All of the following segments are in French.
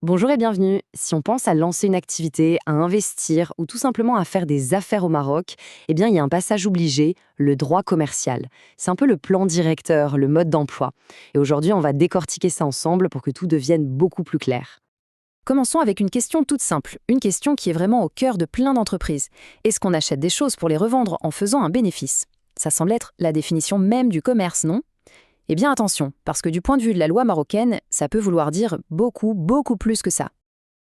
Bonjour et bienvenue. Si on pense à lancer une activité, à investir ou tout simplement à faire des affaires au Maroc, eh bien, il y a un passage obligé, le droit commercial. C'est un peu le plan directeur, le mode d'emploi. Et aujourd'hui, on va décortiquer ça ensemble pour que tout devienne beaucoup plus clair. Commençons avec une question toute simple, une question qui est vraiment au cœur de plein d'entreprises. Est-ce qu'on achète des choses pour les revendre en faisant un bénéfice? Ça semble être la définition même du commerce, non? Eh bien attention, parce que du point de vue de la loi marocaine, ça peut vouloir dire beaucoup, beaucoup plus que ça.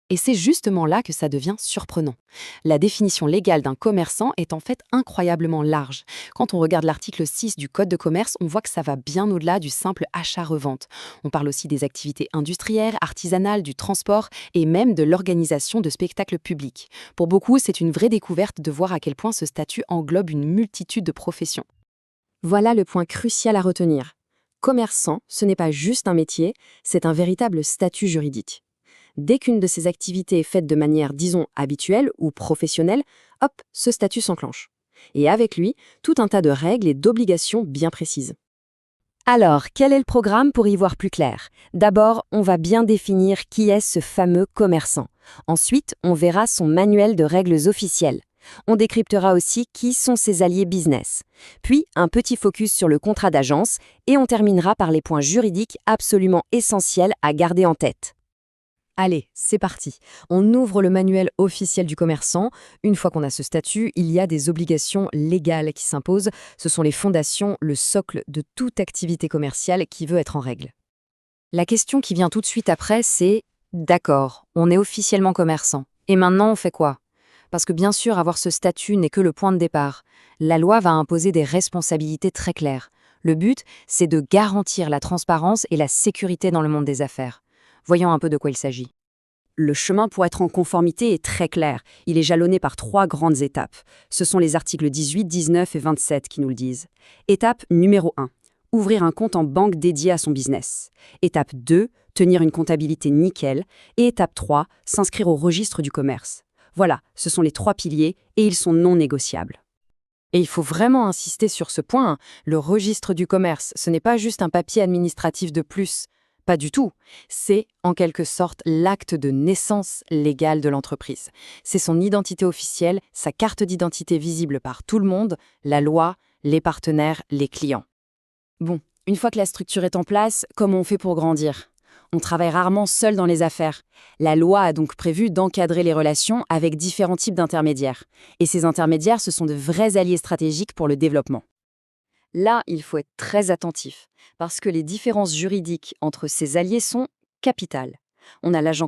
Et c'est justement là que ça devient surprenant. La définition légale d'un commerçant est en fait incroyablement large. Quand on regarde l'article 6 du Code de commerce, on voit que ça va bien au-delà du simple achat-revente. On parle aussi des activités industrielles, artisanales, du transport et même de l'organisation de spectacles publics. Pour beaucoup, c'est une vraie découverte de voir à quel point ce statut englobe une multitude de professions. Voilà le point crucial à retenir. Commerçant, ce n'est pas juste un métier, c'est un véritable statut juridique. Dès qu'une de ces activités est faite de manière, disons, habituelle ou professionnelle, hop, ce statut s'enclenche. Et avec lui, tout un tas de règles et d'obligations bien précises. Alors, quel est le programme pour y voir plus clair? D'abord, on va bien définir qui est ce fameux commerçant. Ensuite, on verra son manuel de règles officielles. On décryptera aussi qui sont ses alliés business. Puis, un petit focus sur le contrat d'agence et on terminera par les points juridiques absolument essentiels à garder en tête. Allez, c'est parti. On ouvre le manuel officiel du commerçant. Une fois qu'on a ce statut, il y a des obligations légales qui s'imposent. Ce sont les fondations, le socle de toute activité commerciale qui veut être en règle. La question qui vient tout de suite après, c'est d'accord, on est officiellement commerçant. Et maintenant, on fait quoi? Parce que bien sûr, avoir ce statut n'est que le point de départ. La loi va imposer des responsabilités très claires. Le but, c'est de garantir la transparence et la sécurité dans le monde des affaires. Voyons un peu de quoi il s'agit. Le chemin pour être en conformité est très clair. Il est jalonné par trois grandes étapes. Ce sont les articles 18, 19 et 27 qui nous le disent. Étape numéro 1. Ouvrir un compte en banque dédié à son business. Étape 2. Tenir une comptabilité nickel. Et étape 3. S'inscrire au registre du commerce. Voilà, ce sont les trois piliers et ils sont non négociables. Et il faut vraiment insister sur ce point, le registre du commerce, ce n'est pas juste un papier administratif de plus. Pas du tout. C'est, en quelque sorte, l'acte de naissance légale de l'entreprise. C'est son identité officielle, sa carte d'identité visible par tout le monde, la loi, les partenaires, les clients. Bon, une fois que la structure est en place, comment on fait pour grandir? On travaille rarement seul dans les affaires. La loi a donc prévu d'encadrer les relations avec différents types d'intermédiaires. Et ces intermédiaires, ce sont de vrais alliés stratégiques pour le développement. Là, il faut être très attentif, parce que les différences juridiques entre ces alliés sont capitales. On a l'agent